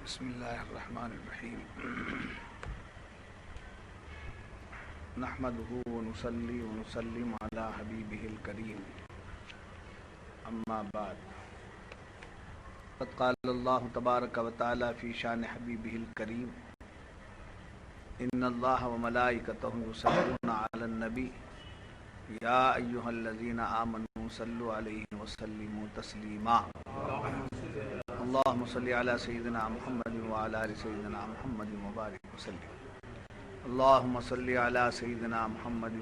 بسم اللہ الرحمن الرحیم نحمدہ ونصلی ونسلم علی حبیبہ الکریم اما بعد قد قال اللہ تبارک و تعالی فی شان حبیبہ الکریم ان اللہ وملائکتہ یصلون علی النبی یا ایہا الذین آمنوا صلوا علیہ وسلموا تسلیما اللهم صل على سيدنا محمد وعلى آل سيدنا محمد وبارك وسلم اللهم صل على سيدنا محمد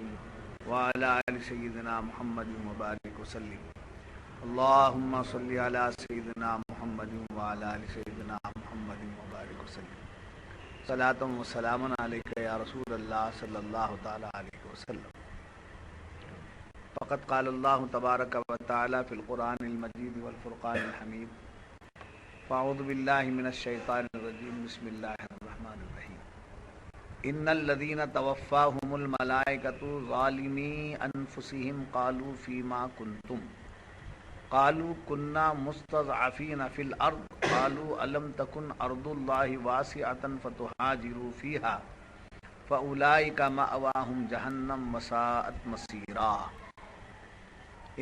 وعلى آل سيدنا محمد وبارك وسلم اللهم صل على سيدنا محمد وعلى آل سيدنا محمد وبارك وسلم صلاة وسلام عليك يا رسول الله صلى الله تعالى عليه وسلم فقد قال الله تبارك وتعالى في القرآن المجيد والفرقان الحميد فاعوذ باللہ من الشیطان الرجیم بسم اللہ الرحمن الرحیم ان الذین توفاہم الملائکۃ ظالمی انفسہم قالوا فیما کنتم قالوا کنا مستضعفین فی الارض قالوا الم تکن ارض اللہ واسعۃ فتہاجروا فیہا فاولئک مأواہم جہنم وساءت مصیرا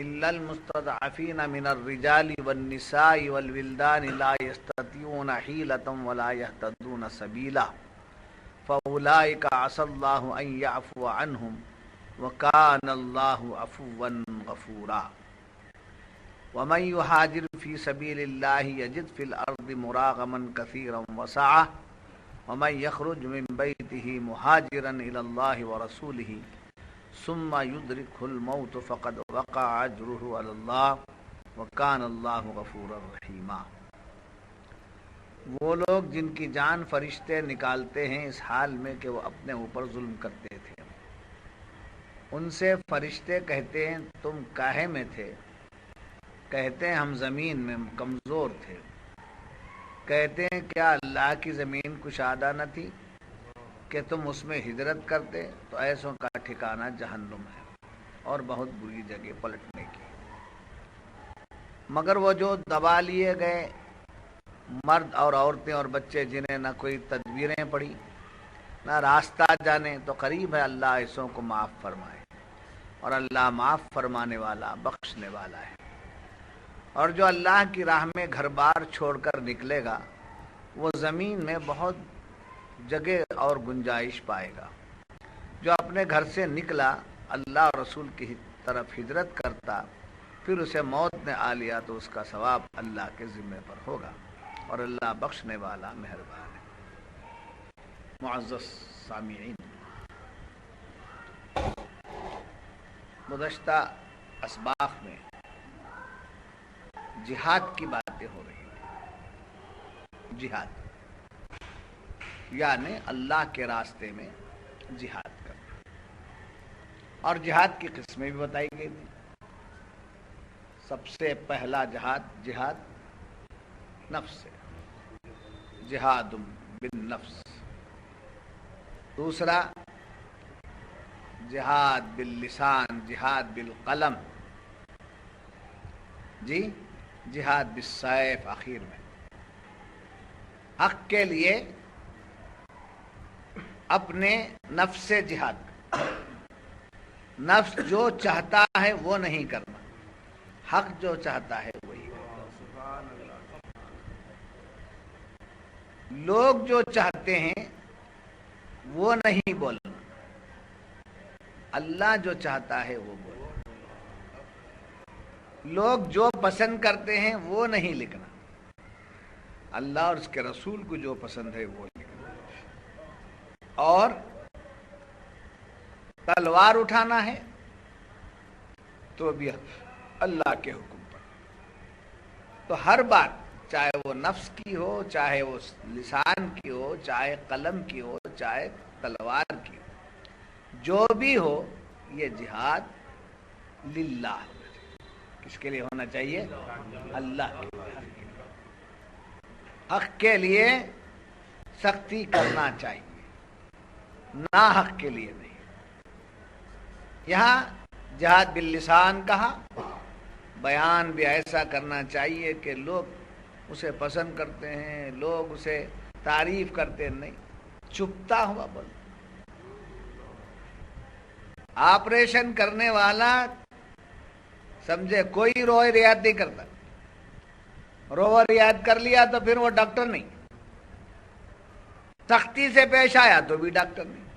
إلا المستضعفين من الرجال والنساء والولدان لا يستطيعون حيلة ولا يهتدون سبيلا فأولئك عسى الله أن يعفو عنهم وكان الله عفوا غفورا ومن يهاجر في سبيل الله يجد في الأرض مراغما كثيرا وسعة ومن يخرج من بيته مهاجرا إلى الله ورسوله ثم يدركه الموت فقد وقع اجره على الله وكان الله غفورا رحيما وہ لوگ جن کی جان فرشتے نکالتے ہیں اس حال میں کہ وہ اپنے اوپر ظلم کرتے تھے، ان سے فرشتے کہتے ہیں تم کاہے میں تھے؟ کہتے ہیں ہم زمین میں کمزور تھے۔ کہتے ہیں کیا اللہ کی زمین کشادہ نہ تھی کہ تم اس میں ہجرت کرتے؟ تو ایسوں کا ٹھکانہ جہنم ہے اور بہت بری جگہ پلٹنے کی۔ مگر وہ جو دبا لیے گئے مرد اور عورتیں اور بچے جنہیں نہ کوئی تدبیریں پڑی نہ راستہ جانے، تو قریب ہے اللہ ایسوں کو معاف فرمائے، اور اللہ معاف فرمانے والا بخشنے والا ہے۔ اور جو اللہ کی راہ میں گھر بار چھوڑ کر نکلے گا وہ زمین میں بہت جگہ اور گنجائش پائے گا۔ جو اپنے گھر سے نکلا اللہ اور رسول کی طرف ہجرت کرتا پھر اسے موت نے آ لیا تو اس کا ثواب اللہ کے ذمہ پر ہوگا، اور اللہ بخشنے والا مہربان ہے۔ معزز سامعین، گزشتہ اسباق میں جہاد کی باتیں ہو رہی ہیں۔ جہاد یعنی اللہ کے راستے میں جہاد کرنا، اور جہاد کی قسمیں بھی بتائی گئی تھی۔ سب سے پہلا جہاد نفس سے، جہاد بالنفس۔ دوسرا جہاد باللسان، جہاد بالقلم، جہاد بالسیف آخر میں۔ حق کے لیے اپنے نفس سے جہاد، نفس جو چاہتا ہے وہ نہیں کرنا، حق جو چاہتا ہے وہی کرنا۔ لوگ جو چاہتے ہیں وہ نہیں بولنا، اللہ جو چاہتا ہے وہ بولنا۔ لوگ جو پسند کرتے ہیں وہ نہیں لکھنا، اللہ اور اس کے رسول کو جو پسند ہے وہ لکھنا۔ اور تلوار اٹھانا ہے تو بھی اللہ کے حکم پر۔ تو ہر بات چاہے وہ نفس کی ہو، چاہے وہ لسان کی ہو، چاہے قلم کی ہو، چاہے تلوار کی ہو، جو بھی ہو یہ جہاد للہ ہونا چاہیے۔ کس کے لیے ہونا چاہیے؟ اللہ کے لیے۔ حق کے لیے سختی کرنا چاہیے، نہ حق کے لیے نہیں۔ یہاں جہاد باللسان کہا، بیان بھی ایسا کرنا چاہیے کہ لوگ اسے پسند کرتے ہیں، لوگ اسے تعریف کرتے ہیں، نہیں، چپتا ہوا بول. آپریشن کرنے والا سمجھے کوئی روئے رعایت نہیں کرتا، رو رعایت کر لیا تو پھر وہ ڈاکٹر نہیں، سختی سے پیش آیا تو بھی ڈاکٹر نہیں.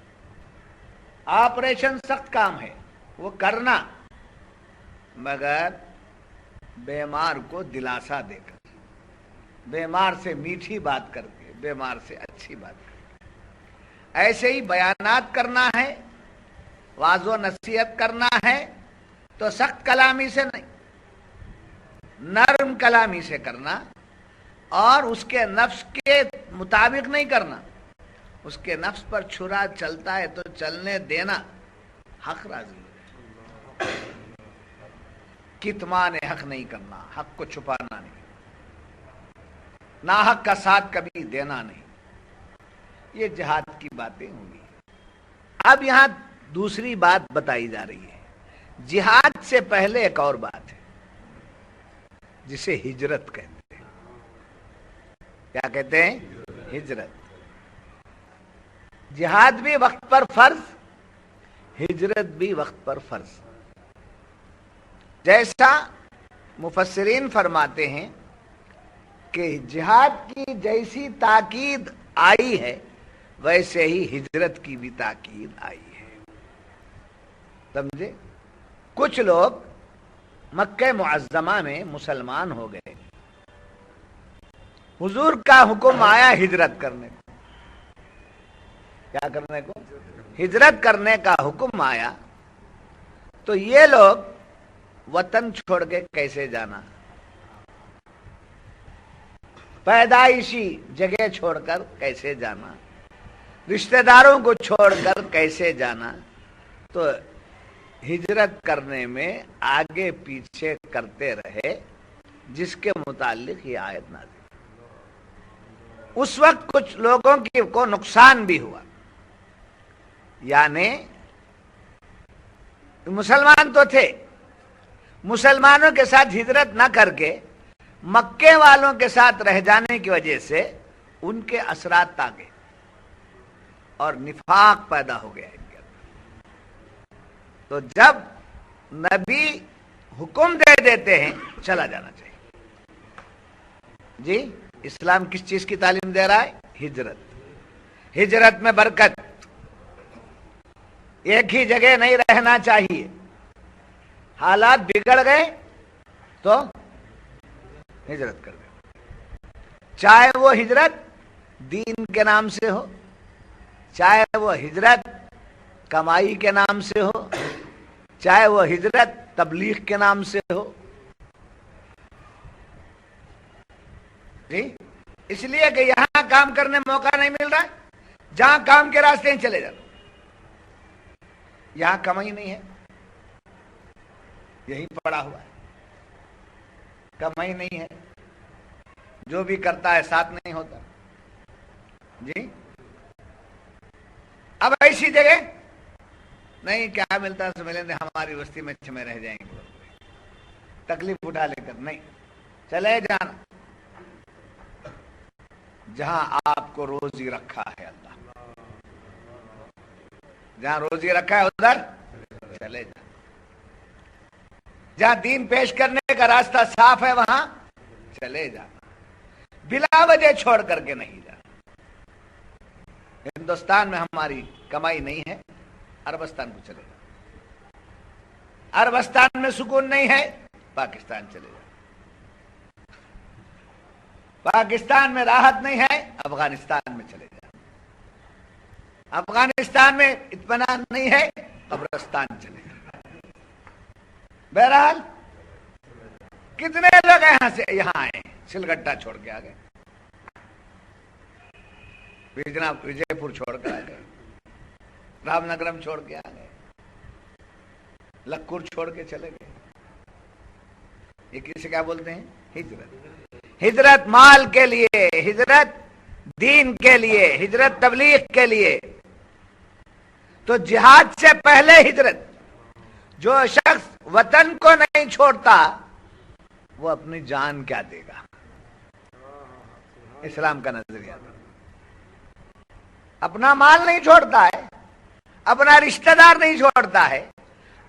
آپریشن سخت کام ہے وہ کرنا، مگر بیمار کو دلاسا دے کر، بیمار سے میٹھی بات کر کے، بیمار سے اچھی بات کر کے. ایسے ہی بیانات کرنا ہے، واعظ و نصیحت کرنا ہے تو سخت کلامی سے نہیں، نرم کلامی سے کرنا، اور اس کے نفس کے مطابق نہیں کرنا. اس کے نفس پر چھرا چلتا ہے تو چلنے دینا، حق راضی ہے. کتمان حق نہیں کرنا، حق کو چھپانا نہیں، ناحق کا ساتھ کبھی دینا نہیں. یہ جہاد کی باتیں ہوں گی. اب یہاں دوسری بات بتائی جا رہی ہے. جہاد سے پہلے ایک اور بات ہے جسے ہجرت کہتے ہیں. کیا کہتے ہیں؟ ہجرت. جہاد بھی وقت پر فرض، ہجرت بھی وقت پر فرض. جیسا مفسرین فرماتے ہیں کہ جہاد کی جیسی تاکید آئی ہے ویسے ہی ہجرت کی بھی تاکید آئی ہے. سمجھے؟ کچھ لوگ مکہ معظمہ میں مسلمان ہو گئے، حضور کا حکم آیا ہجرت کرنے کو. کیا کرنے کو؟ ہجرت کرنے کا حکم آیا. تو یہ لوگ وطن چھوڑ کے کیسے جانا، پیدائشی جگہ چھوڑ کر کیسے جانا، رشتہ داروں کو چھوڑ کر کیسے جانا. تو ہجرت کرنے میں آگے پیچھے کرتے رہے، جس کے متعلق یہ آیت نازل. اس وقت کچھ لوگوں کو نقصان بھی ہوا، یعنی مسلمان تو تھے، مسلمانوں کے ساتھ ہجرت نہ کر کے مکے والوں کے ساتھ رہ جانے کی وجہ سے ان کے اثرات آگے اور نفاق پیدا ہو گیا ان کے اندر. تو جب نبی حکم دے دیتے ہیں چلا جانا چاہیے. جی اسلام کس چیز کی تعلیم دے رہا ہے؟ ہجرت. ہجرت میں برکت، ایک ہی جگہ نہیں رہنا چاہیے. حالات بگڑ گئے تو ہجرت کر دیں، چاہے وہ ہجرت دین کے نام سے ہو، چاہے وہ ہجرت کمائی کے نام سے ہو، چاہے وہ ہجرت تبلیغ کے نام سے ہو. جی اس لیے کہ یہاں کام کرنے موقع نہیں مل رہا، جہاں کام کے راستے ہیں چلے جانا. یہاں کمائی نہیں ہے، یہی پڑا ہوا ہے، کمائی نہیں ہے، جو بھی کرتا ہے ساتھ نہیں ہوتا. جی اب ایسی جگہ نہیں، کیا ملتا ہے ملیں گے، ہماری بستی میں میں رہ جائیں گے، تکلیف اٹھا لے کر نہیں، چلے جانا جہاں آپ کو روزی رکھا ہے اللہ، جہاں روزی رکھا ہے ادھر چلے جانا. جہاں دین پیش کرنے کا راستہ صاف ہے وہاں چلے جانا، بلا وجہ چھوڑ کر کے نہیں جانا. ہندوستان میں ہماری کمائی نہیں ہے، عربستان کو چلے جانا. عربستان میں سکون نہیں ہے، پاکستان چلے جانا. پاکستان میں راحت نہیں ہے، افغانستان میں چلے جانا. افغانستان میں اطمینان نہیں ہے، قبرستان چلے جانا. بہرحال کتنے لوگ یہاں سے یہاں آئے، سلگٹا چھوڑ کے آ گئے، وجے پور چھوڑ کے آ گئے، رام نگرم چھوڑ کے آ گئے، لکھور چھوڑ کے چلے گئے. یہ کسے کیا بولتے ہیں؟ ہجرت. ہجرت مال کے لیے، ہجرت دین کے لیے، ہجرت تبلیغ کے لیے. تو جہاد سے پہلے ہجرت. جو شخص وطن کو نہیں چھوڑتا وہ اپنی جان کیا دے گا؟ اسلام کا نظریہ تھا. اپنا مال نہیں چھوڑتا ہے, اپنا رشتہ دار نہیں چھوڑتا ہے,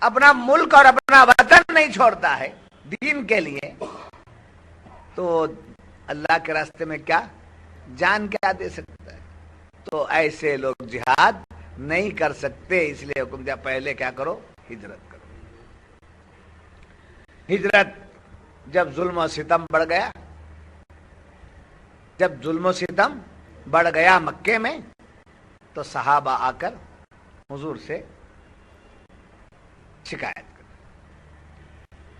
اپنا ملک اور اپنا وطن نہیں چھوڑتا ہے دین کے لیے, تو اللہ کے راستے میں کیا جان کیا دے سکتا ہے؟ تو ایسے لوگ جہاد نہیں کر سکتے, اس لیے حکم دیا پہلے کیا کرو, ہجرت کرو. ہجرت جب ظلم و ستم بڑھ گیا, جب ظلم و ستم بڑھ گیا مکے میں, تو صحابہ آ کر حضور سے شکایت کر,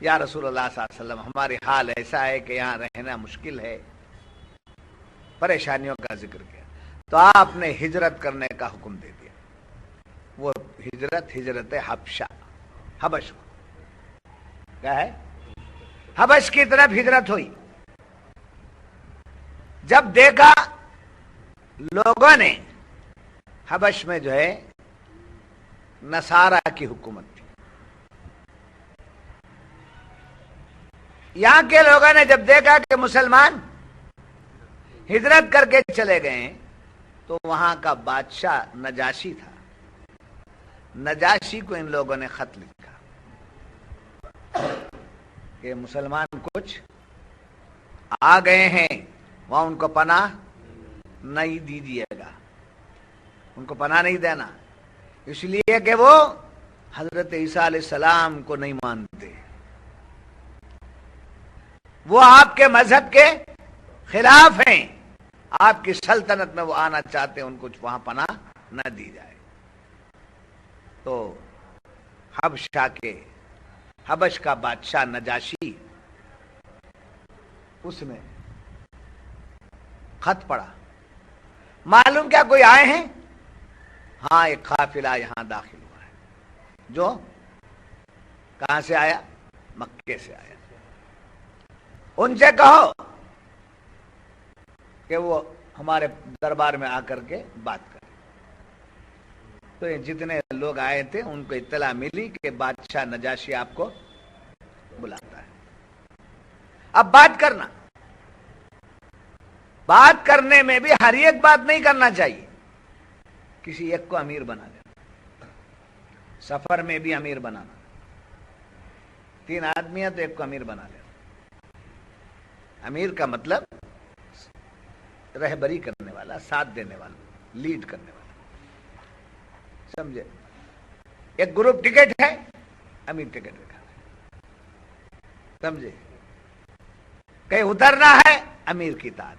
یا رسول اللہ صلی اللہ علیہ وسلم ہماری حال ایسا ہے کہ یہاں رہنا مشکل ہے, پریشانیوں کا ذکر کیا. تو آپ نے ہجرت کرنے کا حکم دے دیا. وہ ہجرت حبشہ, حبش کیا ہے, حبش کی طرف ہجرت ہوئی. جب دیکھا لوگوں نے حبش میں جو ہے نصارہ کی حکومت تھی, یہاں کے لوگوں نے جب دیکھا کہ مسلمان ہجرت کر کے چلے گئے ہیں, تو وہاں کا بادشاہ نجاشی تھا, نجاشی کو ان لوگوں نے خط لکھا کہ مسلمان کچھ آ گئے ہیں, وہاں ان کو پناہ نہیں دیجیے گا, ان کو پناہ نہیں دینا, اس لیے کہ وہ حضرت عیسیٰ علیہ السلام کو نہیں مانتے, وہ آپ کے مذہب کے خلاف ہیں, آپ کی سلطنت میں وہ آنا چاہتے ہیں, ان کو وہاں پناہ نہ دی جائے. تو حبش کا بادشاہ نجاشی, اس نے خط پڑھا, معلوم کیا کوئی آئے ہیں, ہاں ایک قافلہ یہاں داخل ہوا ہے, جو کہاں سے آیا, مکے سے آیا, ان سے کہو کہ وہ ہمارے دربار میں آ کر کے بات کریں. تو یہ جتنے لوگ آئے تھے ان کو اطلاع ملی کہ بادشاہ نجاشی آپ کو بلاتا ہے. اب بات کرنا, بات کرنے میں بھی ہر ایک بات نہیں کرنا چاہیے, کسی ایک کو امیر بنا دینا, سفر میں بھی امیر بنانا, 3 آدمی ہیں تو ایک کو امیر بنا لینا. امیر کا مطلب رہبری کرنے والا, ساتھ دینے والا, لیڈ کرنے والا, سمجھے. ایک گروپ ٹکٹ ہے, امیر ٹکٹ رکھا ہے, سمجھے. کہیں اترنا ہے, امیر کی اطاعت,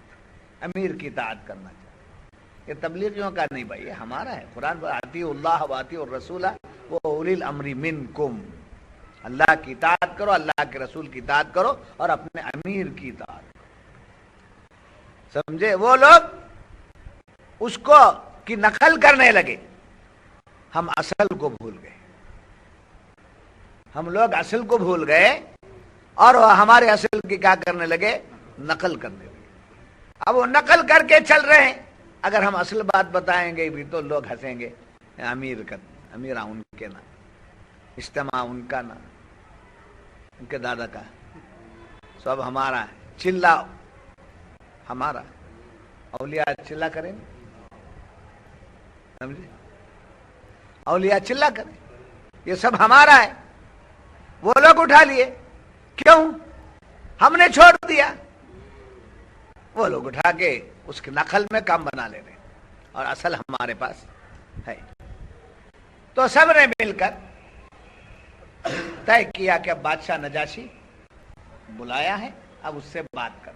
امیر کی اطاعت کرنا چاہیے. یہ تبلیغیوں کا نہیں بھائی, یہ ہمارا ہے. قرآن پر اطیعوا اللہ واطیعوا الرسول واولی الامر منکم, اللہ کی اطاعت کرو, اللہ کے رسول کی اطاعت کرو, اور اپنے امیر کی اطاعت کرو, سمجھے. وہ لوگ اس کو کی نقل کرنے لگے, ہم اصل کو بھول گئے, ہم لوگ اصل کو بھول گئے, اور وہ ہمارے اصل کی کیا کرنے لگے, نقل کرنے لگے. اب وہ نقل کر کے چل رہے ہیں, اگر ہم اصل بات بتائیں گے بھی تو لوگ ہنسیں گے, امیرہ ان کے نا, اجتماع ان کا نا, ان کے دادا کا, سب ہمارا ہے, چلا ہمارا, اولیاء چلا کریں, سمجھے, اولیاء چلا کریں, یہ سب ہمارا ہے. وہ لوگ اٹھا لیے, کیوں, ہم نے چھوڑ دیا. وہ لوگ اٹھا کے اس کی نقل میں کام بنا لے رہے, اور اصل ہمارے پاس ہے. تو سب نے مل کر طے کیا کہ اب بادشاہ نجاشی بلایا ہے, اب اس سے بات کر.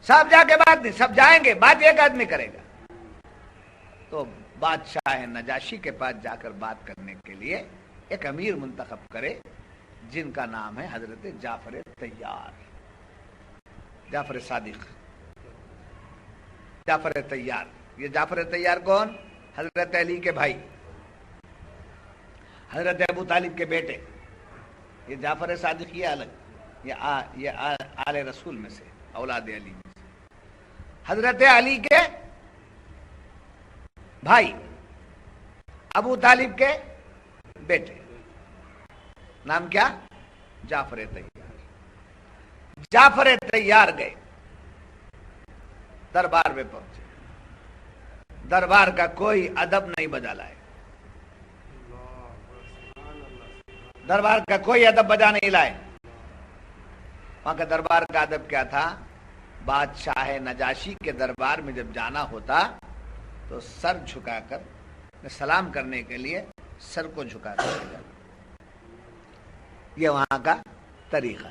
سب جا کے بات نہیں, سب جائیں گے, بات ایک آدمی کرے گا. تو بادشاہ نجاشی کے پاس جا کر بات کرنے کے لیے ایک امیر منتخب کرے, جن کا نام ہے حضرت جعفر طیار, جعفر صادق, جعفر طیار. یہ جعفر طیار کون, حضرت علی کے بھائی, حضرت ابو طالب کے بیٹے. یہ جعفر صادق یہ الگ, یہ آل رسول میں سے, اولاد علی میں سے. حضرت علی کے بھائی, ابو طالب کے بیٹے, نام کیا, جعفر طیار. جعفر طیار گئے, دربار میں پہنچے، دربار کا کوئی ادب نہیں بجا لائے، دربار کا کوئی ادب بجا نہیں لائے۔ وہاں کا دربار کا ادب کیا تھا؟ بادشاہ نجاشی کے دربار میں جب جانا ہوتا تو سر جھکا کر سلام کرنے کے لیے سر کو جھکا کر جانا، یہ وہاں کا طریقہ۔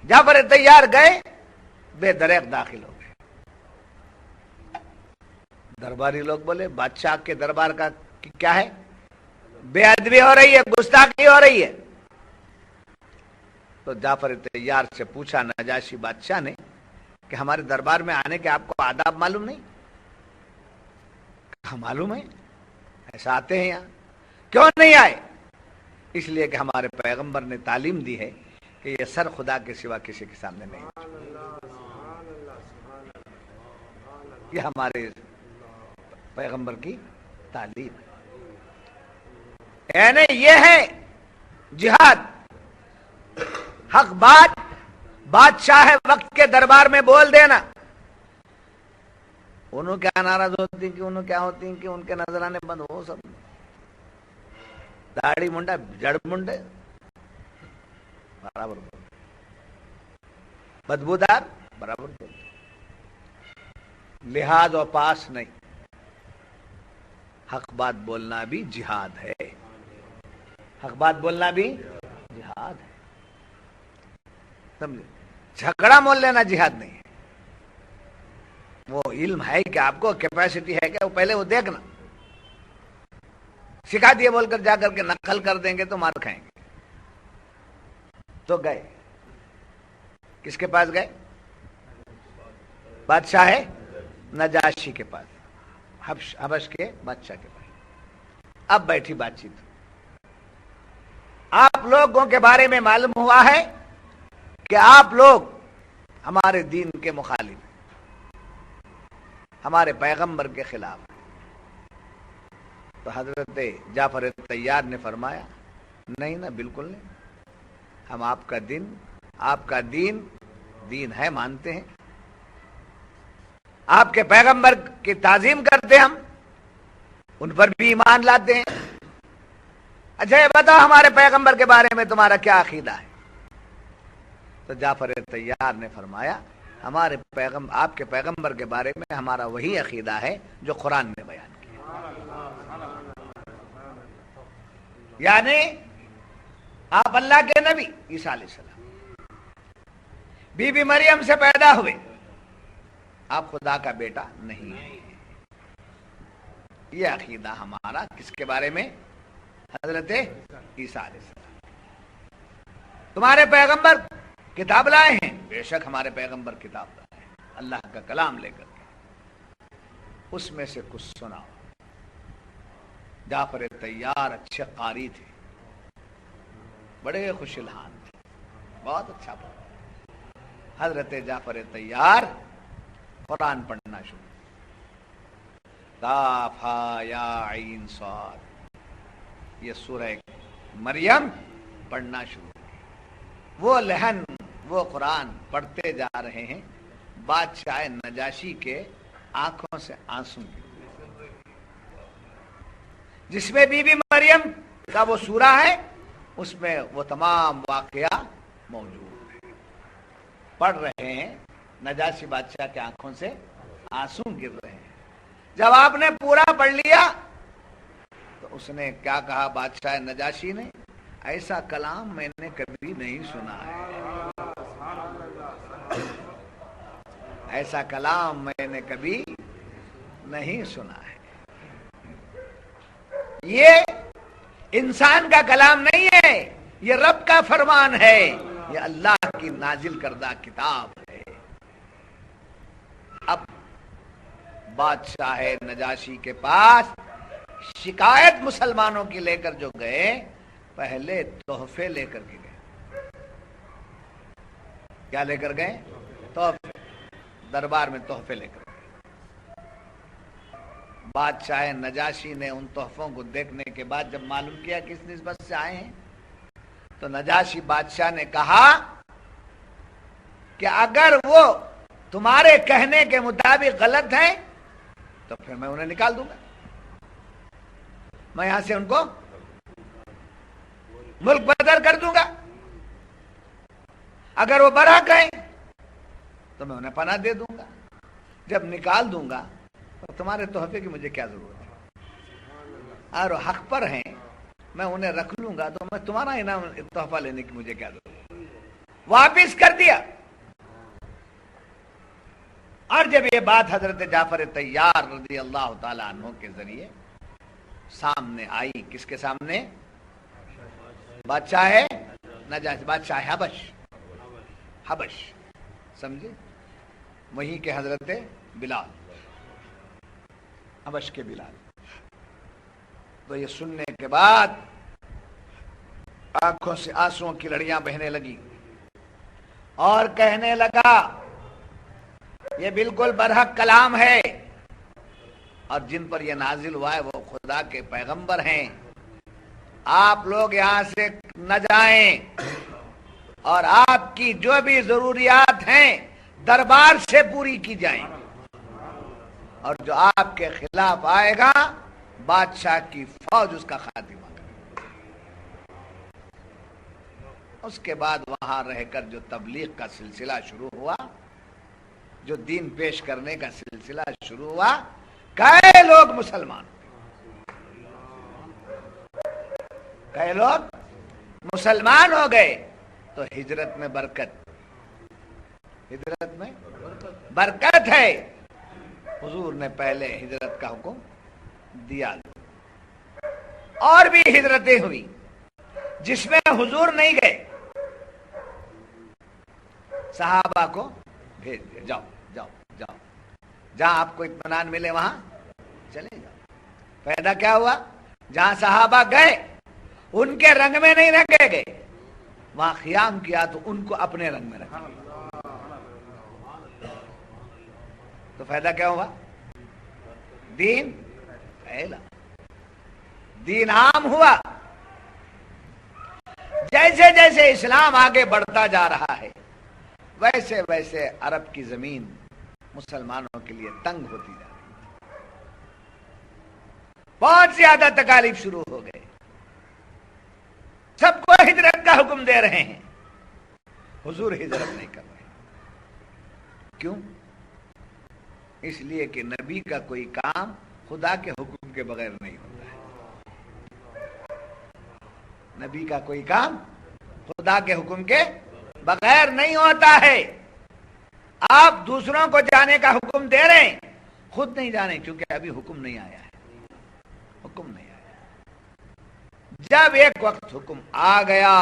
جعفر طیار گئے، بے دریغ داخل ہو گئے۔ درباری لوگ بولے بادشاہ کے دربار کا کیا ہے؟ بے ادبی ہو رہی ہے، گستاخی ہو رہی ہے۔ تو جعفر طیار سے پوچھا نجاشی بادشاہ نے کہ ہمارے دربار میں آنے کے آپ کو آداب معلوم نہیں؟ کہا معلوم ہے، ایسا آتے ہیں یہاں۔ کیوں نہیں آئے؟ اس لیے کہ ہمارے پیغمبر نے تعلیم دی ہے کہ یہ سر خدا کے سوا کسی کے سامنے نہیں، یہ ہمارے پیغمبر کی تعلیم ہے۔ یعنی یہ ہے جہاد، حق بات بادشاہ وقت کے دربار میں بول دینا۔ انہوں کیا ناراض ہوتی کہ انہوں کیا ہوتی کہ ان کے نذرانے بند ہو، سب داڑھی منڈا جڑ منڈے برابر بول، بدبودار برابر بول، لحاظ و پاس نہیں۔ حق بات بولنا بھی جہاد ہے، حق بات بولنا بھی جہاد ہے، سمجھے؟ جھگڑا مول لینا جہاد نہیں ہے۔ وہ علم ہے کہ آپ کو کیپیسٹی ہے کہ وہ پہلے وہ دیکھنا، سکھا دیے بول کر جا کر کے نقل کر دیں گے تو مار کھائیں گے۔ تو گئے، کس کے پاس گئے؟ بادشاہ نجاشی کے پاس، حبش کے بادشاہ کے پاس۔ اب بیٹھی بات چیت، آپ لوگوں کے بارے میں معلوم ہوا ہے کہ آپ لوگ ہمارے دین کے مخالف ہیں، ہمارے پیغمبر کے خلاف ہیں۔ تو حضرت جعفر طیار نے فرمایا نہیں نا، بالکل نہیں، ہم آپ کا دین دین ہے مانتے ہیں، آپ کے پیغمبر کی تعظیم کرتے ہیں، ہم ان پر بھی ایمان لاتے ہیں۔ اچھا یہ بتاؤ ہمارے پیغمبر کے بارے میں تمہارا کیا عقیدہ ہے؟ تو جعفر طیار نے فرمایا آپ کے پیغمبر کے بارے میں ہمارا وہی عقیدہ ہے جو قرآن نے بیان کیا، یعنی آپ اللہ کے نبی عیسیٰ علیہ السلام بی بی مریم سے پیدا ہوئے، آپ خدا کا بیٹا نہیں ہے۔ یہ عقیدہ ہمارا کس کے بارے میں؟ حضرت عیسیٰ علیہ السلام۔ تمہارے پیغمبر کتاب لائے ہیں، بے شک ہمارے پیغمبر کتاب لائے ہیں، اللہ کا کلام لے کر کے، اس میں سے کچھ سناؤ۔ جعفر طیار اچھے قاری تھے، بڑے خوش الحان تھے، بہت اچھا پڑھا۔ حضرت جعفر طیار قرآن پڑھنا شروع، کاف ہا یا عین صاد، یہ سورہ مریم پڑھنا شروع۔ وہ لہن، وہ قرآن پڑھتے جا رہے ہیں، بادشاہ نجاشی کے آنکھوں سے آنسو گرے، جس میں بی بی مریم کا وہ سورہ ہے، اس میں وہ تمام واقعہ موجود ہے۔ پڑھ رہے ہیں، نجاشی بادشاہ کے آنکھوں سے آنسو گر رہے ہیں۔ جب آپ نے پورا پڑھ لیا تو اس نے کیا کہا؟ بادشاہ نجاشی نے، ایسا کلام میں نے کبھی نہیں سنا ہے، ایسا کلام میں نے کبھی نہیں سنا ہے۔ یہ انسان کا کلام نہیں ہے، یہ رب کا فرمان ہے، یہ اللہ کی نازل کردہ کتاب ہے۔ اب بادشاہ نجاشی کے پاس شکایت مسلمانوں کی لے کر جو گئے، پہلے تحفے لے کر کے گئے۔ کیا لے کر گئے؟ تحفے، دربار میں تحفے لے کر گئے۔ بادشاہ نجاشی نے ان تحفوں کو دیکھنے کے بعد جب معلوم کیا کس نسبت سے آئے ہیں، تو نجاشی بادشاہ نے کہا کہ اگر وہ تمہارے کہنے کے مطابق غلط ہیں تو پھر میں انہیں نکال دوں گا، میں یہاں سے ان کو ملک بدر کر دوں گا۔ اگر وہ برحق ہیں تو میں انہیں پناہ دے دوں گا۔ جب نکال دوں گا تو تمہارے تحفے کی مجھے کیا ضرورت ہے؟ اور حق پر ہیں میں انہیں رکھ لوں گا تو میں تمہارا انعام تحفہ لینے کی مجھے کیا ضرورت ہے؟ واپس کر دیا۔ اور جب یہ بات حضرت جعفر طیار رضی اللہ تعالی عنہ کے ذریعے سامنے آئی، کس کے سامنے؟ بادشاہ نجاشی، بادشاہ حبش، سمجھے؟ وہیں کے حضرت بلال، حبش کے بلال۔ تو یہ سننے کے بعد آنکھوں سے آنسوؤں کی لڑیاں بہنے لگی اور کہنے لگا یہ بالکل برحق کلام ہے، اور جن پر یہ نازل ہوا ہے وہ خدا کے پیغمبر ہیں، آپ لوگ یہاں سے نہ جائیں، اور آپ کی جو بھی ضروریات ہیں دربار سے پوری کی جائیں، اور جو آپ کے خلاف آئے گا بادشاہ کی فوج اس کا خاتمہ کرے۔ اس کے بعد وہاں رہ کر جو تبلیغ کا سلسلہ شروع ہوا، جو دین پیش کرنے کا سلسلہ شروع ہوا، کئی لوگ مسلمان، کئی لوگ مسلمان ہو گئے۔ تو ہجرت میں برکت، ہجرت میں برکت ہے۔ حضور نے پہلے ہجرت کا حکم دیا، اور بھی ہجرتیں ہوئی جس میں حضور نہیں گئے، صحابہ کو بھیج دیا، جاؤ جاؤ جاؤ، جہاں آپ کو اطمینان ملے وہاں چلے جاؤ۔ فائدہ کیا ہوا؟ جہاں صحابہ گئے ان کے رنگ میں نہیں رنگے گئے، وہاں قیام کیا تو ان کو اپنے رنگ میں رکھا۔ تو فائدہ کیا ہوا؟ دین پھیلا، دین عام ہوا۔ جیسے جیسے اسلام آگے بڑھتا جا رہا ہے ویسے ویسے عرب کی زمین مسلمانوں کے لیے تنگ ہوتی جا رہی ہے، بہت زیادہ تکالیف شروع ہو گئے، سب کو ہجرت کا حکم دے رہے ہیں، حضور ہجرت نہیں کر رہے۔ کیوں؟ اس لیے کہ نبی کا کوئی کام خدا کے حکم کے بغیر نہیں ہوتا ہے، نبی کا کوئی کام خدا کے حکم کے بغیر نہیں ہوتا ہے۔ آپ دوسروں کو جانے کا حکم دے رہے ہیں، خود نہیں جانے کیونکہ ابھی حکم نہیں آیا ہے، حکم نہیں آیا۔ جب ایک وقت حکم آ گیا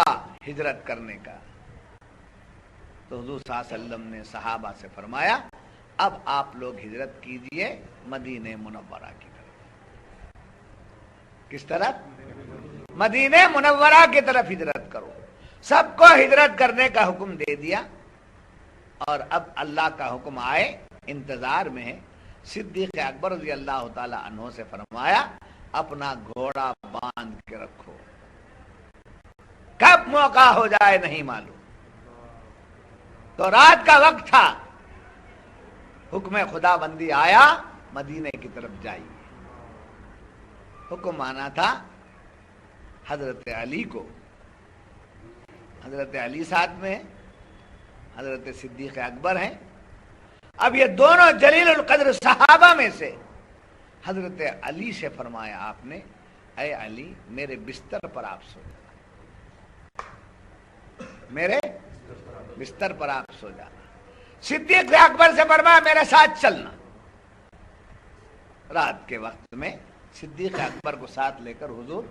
ہجرت کرنے کا تو حضور صلی اللہ علیہ وسلم نے صحابہ سے فرمایا اب آپ لوگ ہجرت کیجئے مدینہ منورہ کی طرف۔ کس طرف؟ مدینہ منورہ کی طرف ہجرت کرو۔ سب کو ہجرت کرنے کا حکم دے دیا، اور اب اللہ کا حکم آئے انتظار میں ہے۔ صدیق اکبر رضی اللہ تعالی عنہ سے فرمایا اپنا گھوڑا باندھ کے رکھو، کب موقع ہو جائے نہیں معلوم۔ تو رات کا وقت تھا، حکم خدا بندی آیا مدینے کی طرف جائیے۔ حکم آنا تھا حضرت علی کو، حضرت علی ساتھ میں ہے، حضرت صدیق اکبر ہیں۔ اب یہ دونوں جلیل القدر صحابہ میں سے حضرت علی سے فرمایا آپ نے اے علی میرے بستر پر آپ سو جانا، میرے بستر پر آپ سو جانا۔ صدیق اکبر سے فرمایا میرے ساتھ چلنا۔ رات کے وقت میں صدیق اکبر کو ساتھ لے کر حضور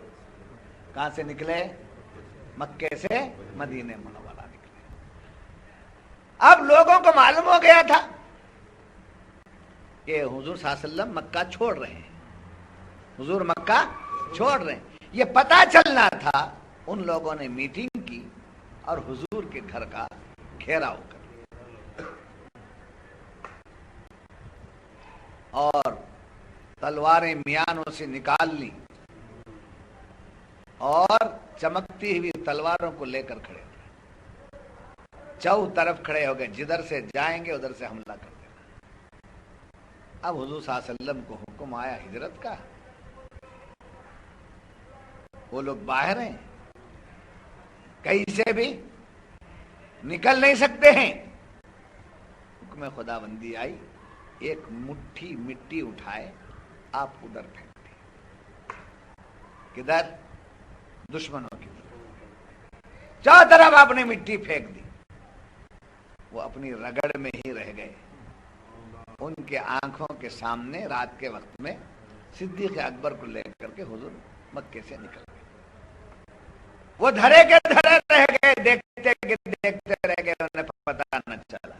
کہاں سے نکلے؟ مکے سے مدینہ منورہ نکلے۔ اب لوگوں کو معلوم ہو گیا تھا کہ حضور صلی اللہ علیہ وسلم مکہ چھوڑ رہے ہیں، حضور مکہ چھوڑ رہے ہیں۔ یہ پتہ چلنا تھا، ان لوگوں نے میٹنگ کی اور حضور کے گھر کا گھیراؤ کر لیا اور تلواریں میانوں سے نکال لی اور چمکتی ہوئی تلواروں کو لے کر کھڑے تھے۔ چو طرف کھڑے ہو گئے، جدھر سے جائیں گے ادھر سے حملہ کر دینا۔ اب حضور صلی اللہ علیہ وسلم کو حکم آیا ہجرت کا، وہ لوگ باہر ہیں، کہیں سے بھی نکل نہیں سکتے ہیں۔ حکم خدا بندی آئی، ایک مٹھی مٹی اٹھائے آپ ادھر پھینک دی، کدھر؟ دشمنوں کی طرف، چاروں طرف آپ نے مٹی پھینک دی، وہ اپنی رگڑ میں ہی رہ گئے۔ ان کے آنکھوں کے سامنے رات کے وقت میں صدیق اکبر کو لے کر کے حضور مکے سے نکل گئے، وہ دھرے کے دھرے رہ گئے، دیکھتے رہ گئے، انہیں پتہ نہ چلا۔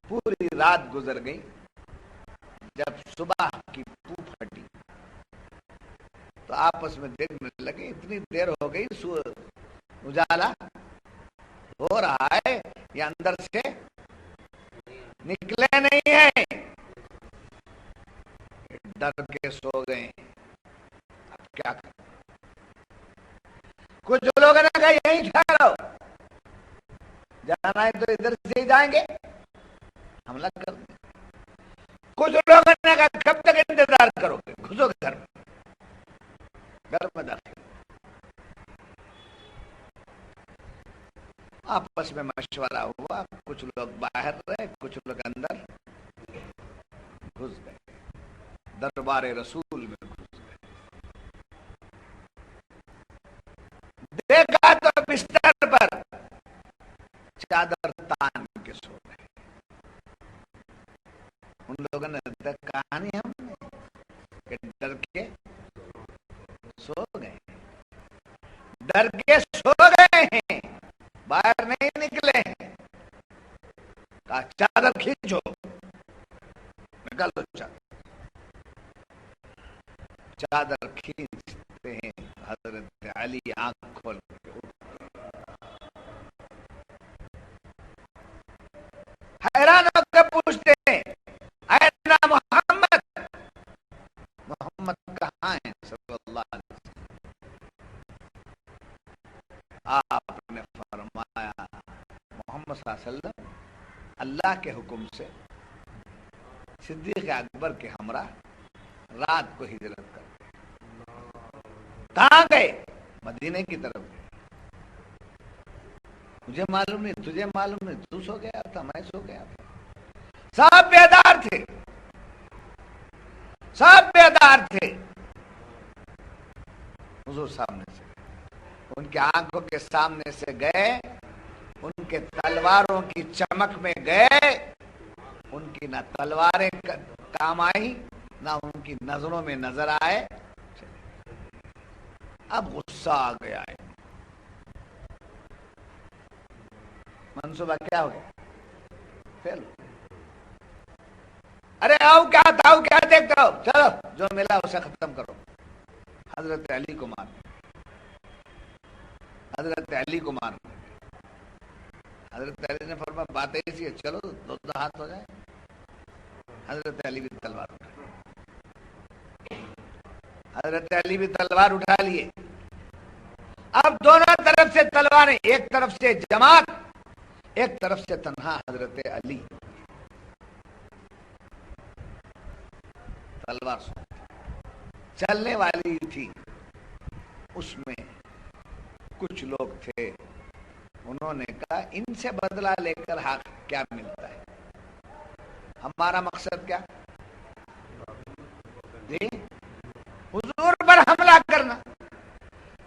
پوری رات گزر گئی، جب صبح کی پو پھٹی تو آپس میں دیکھنے لگے، اتنی دیر ہو گئی، اجالا ہو رہا ہے، یہ اندر سے نکلے نہیں ہیں، ڈر کے سو گئے۔ اب کیا کریں؟ کچھ لوگوں نے کہا یہیں ٹھہرو، جانا ہے تو ادھر سے ہی جائیں گے، حملہ کر دیں۔ کچھ لوگوں نے کہا کب تک انتظار کرو گے، گھسو گھر میں داخل۔ آپس میں مشورہ ہوا، کچھ لوگ باہر رہے، کچھ لوگ اندر گھس گئے، دربار رسول میں گھس گئے۔ دیکھا تو بستر پر چادر تان کے سو گئے۔ ان لوگوں نے کہانی ہم کہ ڈر کے سو گئے، ڈر کے سو گئے ہیں، باہر نہیں نکلے ہیں۔ کہا چادر کھینچو، نکالو چادر کھینچتے ہیں، حضرت علی آنکھ کھول کے حیران ہو کے پوچھتے ہیں اے محمد، محمد کہاں ہیں صلی اللہ علیہ وسلم؟ آپ نے فرمایا محمد صلی اللہ علیہ وسلم اللہ کے حکم سے صدیق اکبر کے ہمراہ رات کو ہجرت کر گئے۔ کہاں گئے؟ مدینے کی طرف گئے۔ مجھے معلوم نہیں، تجھے معلوم نہیں، تو سو گیا تھا، میں سو گیا تھا، سب بیدار تھے، سب بیدار تھے۔ حضور سامنے سے ان کی آنکھوں کے سامنے سے گئے، ان کے تلواروں کی چمک میں گئے، ان کی نہ تلواریں کام آئی نہ ان کی نظروں میں نظر آئے۔ اب غصہ آ گیا ہے، منصوبہ کیا ہو گیا؟ فیل۔ ارے آؤ کیا تھا، کیا دیکھتے ہو، چلو جو ملا اسے ختم کرو۔ حضرت علی کو مار، حضرت علی کو مار۔ حضرت علی نے فرمایا بات ایسی ہے، چلو دو ہاتھ ہو جائے۔ حضرت علی بھی تلوار اٹھا، حضرت علی بھی تلوار اٹھا لیے۔ اب دونوں طرف سے تلواریں، ایک طرف سے جماعت، ایک طرف سے تنہا حضرت علی۔ تلوار چلنے والی تھی، اس میں کچھ لوگ تھے، انہوں نے کہا ان سے بدلہ لے کر حق کیا ملتا ہے، ہمارا مقصد کیا جی؟ حضور پر حملہ کرنا،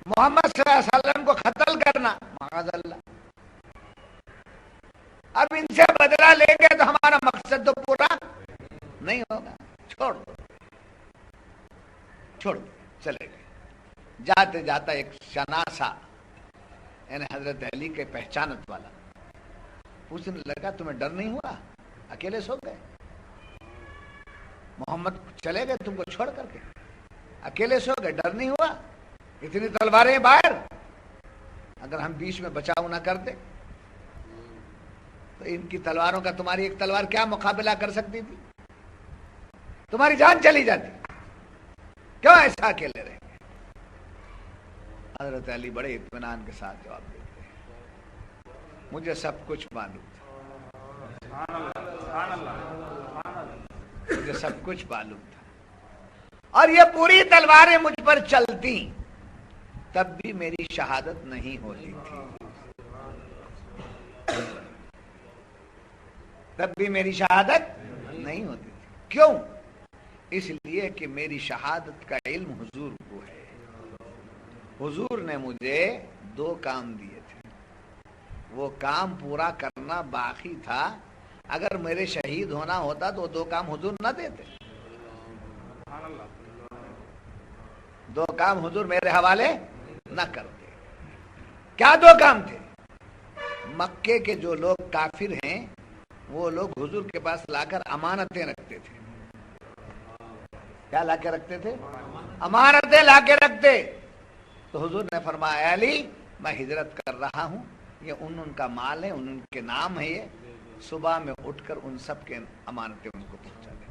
محمد صلی اللہ علیہ وسلم کو قتل کرنا، معاذ اللہ۔ اب ان سے بدلہ لے کے تو ہمارا مقصد تو پورا نہیں ہوگا، چھوڑ دو، چھوڑ دو، چلے گئے۔ جاتے جاتا ایک شناسا یعنی حضرت علی کے پہچانت والا پوچھنے لگا تمہیں ڈر نہیں ہوا، اکیلے سو گئے، محمد چلے گئے تم کو چھوڑ کر کے، اکیلے سو گئے، ڈر نہیں ہوا؟ اتنی تلواریں باہر، اگر ہم بیچ میں بچاؤ نہ کرتے تو ان کی تلواروں کا تمہاری ایک تلوار کیا مقابلہ کر سکتی تھی؟ تمہاری جان چلی جاتی، کیوں ایسا اکیلے رہے؟ حضرت علی بڑے اطمینان کے ساتھ جواب دیتے ہیں مجھے سب کچھ معلوم تھا، مجھے سب کچھ معلوم تھا، اور یہ پوری تلواریں مجھ پر چلتی تب بھی میری شہادت نہیں ہوتی تھی، تب بھی میری شہادت نہیں ہوتی تھی۔ کیوں؟ اس لیے کہ میری شہادت کا علم حضور کو ہے۔ حضور نے مجھے 2 کام دیے تھے، وہ کام پورا کرنا باقی تھا۔ اگر میرے شہید ہونا ہوتا تو 2 کام حضور نہ دیتے، 2 کام حضور میرے حوالے نہ کرتے۔ کیا 2 کام تھے؟ مکے کے جو لوگ کافر ہیں وہ لوگ حضور کے پاس لا کر امانتیں رکھتے تھے۔ کیا لا کے رکھتے تھے؟ امانتیں لا کے رکھتے۔ تو حضور نے فرمایا اے علی میں ہجرت کر رہا ہوں، یہ ان کا مال ہے، ان کے نام ہے، یہ صبح میں اٹھ کر ان سب کے امانتیں ان کو پہنچا دیں،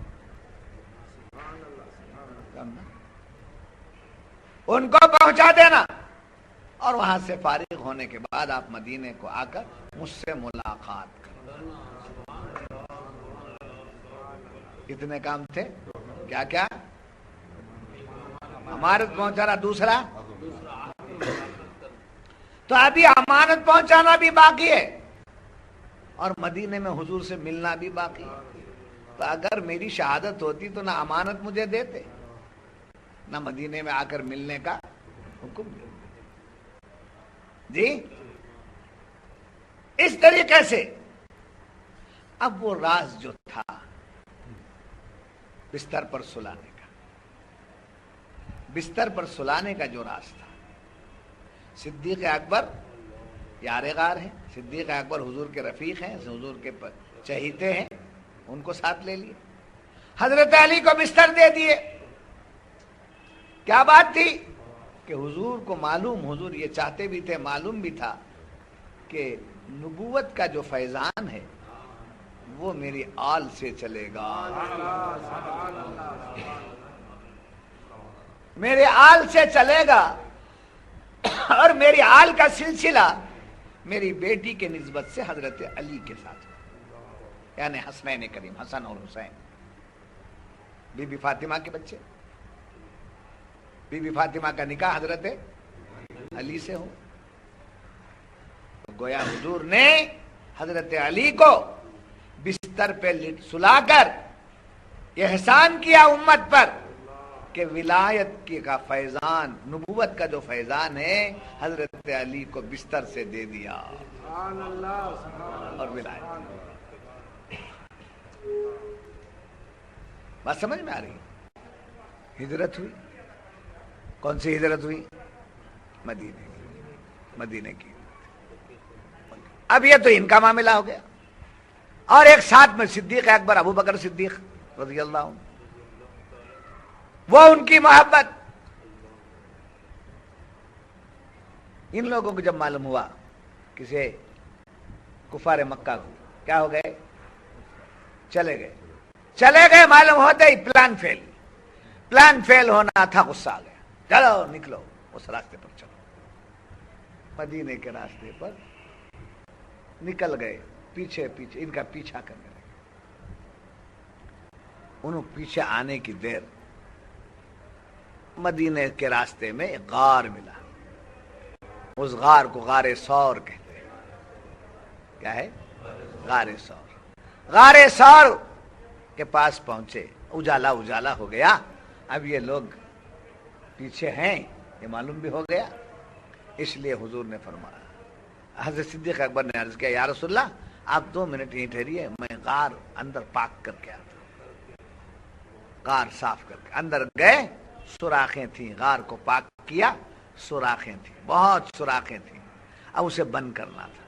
ان کو پہنچا دینا، اور وہاں سے فارغ ہونے کے بعد آپ مدینے کو آ کر مجھ سے ملاقات کریں۔ کتنے کام تھے؟ کیا کیا؟ امانت پہنچانا، دوسرا تو ابھی امانت پہنچانا بھی باقی ہے اور مدینے میں حضور سے ملنا بھی باقی ہے۔ تو اگر میری شہادت ہوتی تو نہ امانت مجھے دیتے، نہ مدینے میں آ کر ملنے کا حکم دیتے۔ جی اس طریقے سے اب وہ راز جو تھا بستر پر سلانے کا، بستر پر سلانے کا جو راز تھا، صدیق اکبر یار غار ہیں، صدیق اکبر حضور کے رفیق ہیں، حضور کے چہیتے ہیں، ان کو ساتھ لے لیے، حضرت علی کو بستر دے دیے۔ کیا بات تھی کہ حضور کو معلوم، حضور یہ چاہتے بھی تھے، معلوم بھی تھا کہ نبوت کا جو فیضان ہے وہ میری آل سے چلے گا، میرے آل سے چلے گا، اور میری آل کا سلسلہ میری بیٹی کے نسبت سے حضرت علی کے ساتھ، یعنی حسنین کریم، حسن اور حسین، بی بی فاطمہ کے بچے، بی بی فاطمہ کا نکاح حضرت علی سے ہو۔ تو گویا حضور نے حضرت علی کو بستر پہ سلا کر احسان کیا امت پر کہ ولایت کی کا فیضان، نبوت کا جو فیضان ہے حضرت علی کو بستر سے دے دیا، اور ولایت۔ بات سمجھ میں آ رہی ہے؟ ہجرت ہوئی، کون سی ہجرت ہوئی؟ مدینے کی، مدینے کی۔ اب یہ تو ان کا معاملہ ہو گیا، اور ایک ساتھ میں صدیق اکبر ابو بکر صدیق رضی اللہ عنہ، وہ ان کی محبت۔ ان لوگوں کو جب معلوم ہوا کسی کفار مکہ کو، کیا ہو گئے؟ چلے گئے، معلوم ہوتے ہی پلان فیل ہونا تھا، غصہ آ گیا، چلو نکلو اس راستے پر، چلو مدینے کے راستے پر نکل گئے، پیچھے ان کا پیچھا کرنے لگے۔ انہوں پیچھے آنے کی دیر، مدینے کے راستے میں ایک غار ملا، اس غار کو غار ثور کہتے ہیں۔ کیا ہے؟ غار ثور۔ غار ثور کے پاس پہنچے، اجالا ہو گیا، اب یہ لوگ پیچھے ہیں یہ معلوم بھی ہو گیا، اس لیے حضور نے فرمایا، حضرت صدیق اکبر نے عرض کیا یا رسول اللہ آپ 2 منٹ یہیں ٹھہریے، میں غار اندر پاک کر کے آتا ہوں۔ غار صاف کر کے اندر گئے، سوراخیں تھیں، غار کو پاک کیا، سوراخیں تھیں، بہت سوراخیں تھیں، اب اسے بند کرنا تھا۔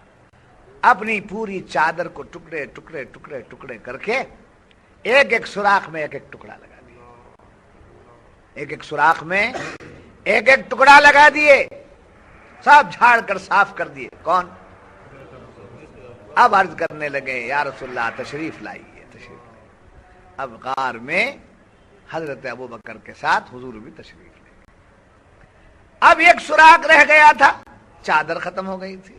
اپنی پوری چادر کو ٹکڑے ٹکڑے ٹکڑے ٹکڑے کر کے ایک ایک سوراخ میں ایک ایک ٹکڑا لگا دیا، ایک ایک سوراخ میں ایک ایک ٹکڑا لگا دیے، سب جھاڑ کر صاف کر دیے۔ کون؟ اب عرض کرنے لگے یا رسول اللہ تشریف لائیے، تشریف لائیے۔ اب غار میں حضرت ابو بکر کے ساتھ حضور بھی تشریف لے گئے۔ اب ایک سوراخ رہ گیا تھا، چادر ختم ہو گئی تھی،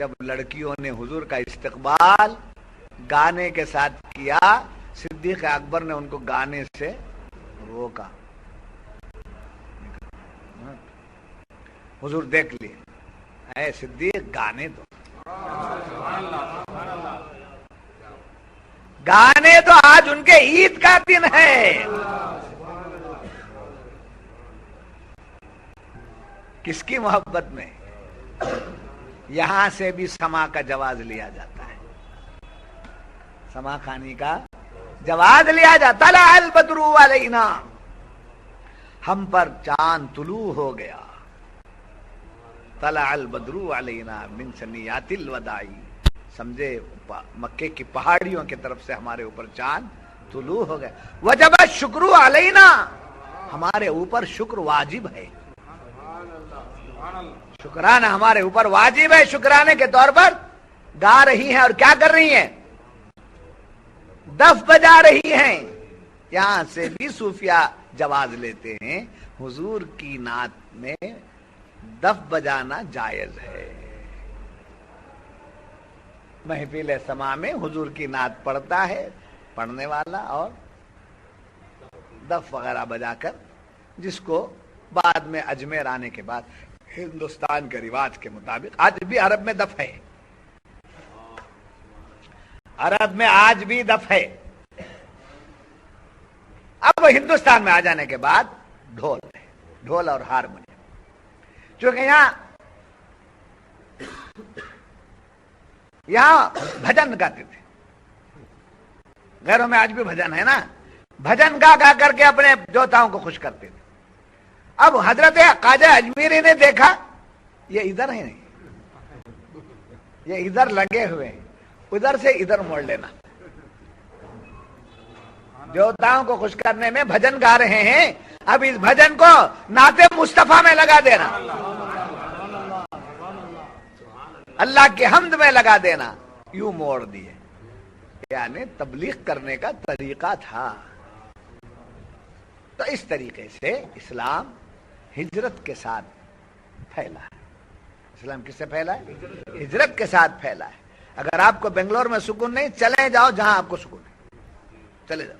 جب لڑکیوں نے حضور کا استقبال گانے کے ساتھ کیا، صدیق اکبر نے ان کو گانے سے روکا. حضور دیکھ لیے، اے صدیق گانے دو، گانے تو آج ان کے عید کا دن ہے. کس کی محبت میں؟ یہاں سے بھی سما کا جواز لیا جاتا ہے، سما خانی کا جواز لیا جاتا. طلع البدر علینا، ہم پر چاند طلوع ہو گیا. طلع البدر علینا من ثنیات الوداع، سمجھے مکے کی پہاڑیوں کی طرف سے ہمارے اوپر چاند طلوع ہو گیا. وجب الشکر علینا، ہمارے اوپر شکر واجب ہے، شکرانہ ہمارے اوپر واجب ہے. شکرانے کے طور پر گا رہی ہیں اور کیا کر رہی ہیں؟ دف بجا رہی ہیں. یہاں سے بھی صوفیہ جواز لیتے ہیں، حضور کی نعت میں دف بجانا جائز ہے. محفل سما میں حضور کی نعت پڑھتا ہے پڑھنے والا، اور دف وغیرہ بجا کر، جس کو بعد میں اجمیر آنے کے بعد ہندوستان کے رواج کے مطابق آج بھی عرب میں دف ہے، عرب میں آج بھی دف ہے. اب ہندوستان میں آ جانے کے بعد ڈھول ہے، ڈھول اور ہارمونیم. چونکہ یہاں بھجن گاتے تھے، گھروں میں آج بھی بھجن ہے نا، بھجن گا گا کر کے اپنے جوتاؤں کو خوش کرتے تھے. اب حضرت خواجہ اجمیری نے دیکھا یہ ادھر ہے نہیں، یہ ادھر لگے ہوئے ہیں، ادھر سے ادھر موڑ لینا. جوتاؤں کو خوش کرنے میں بھجن گا رہے ہیں، اب اس بھجن کو نعت مصطفیٰ میں لگا دینا، اللہ کی حمد میں لگا دینا، یوں موڑ دیے. یعنی تبلیغ کرنے کا طریقہ تھا. تو اس طریقے سے اسلام ہجرت کے ساتھ پھیلا ہے. اسلام کس سے پھیلا ہے؟ ہجرت کے ساتھ پھیلا ہے. اگر آپ کو بنگلور میں سکون نہیں، چلے جاؤ جہاں آپ کو سکون ہے، چلے جاؤ.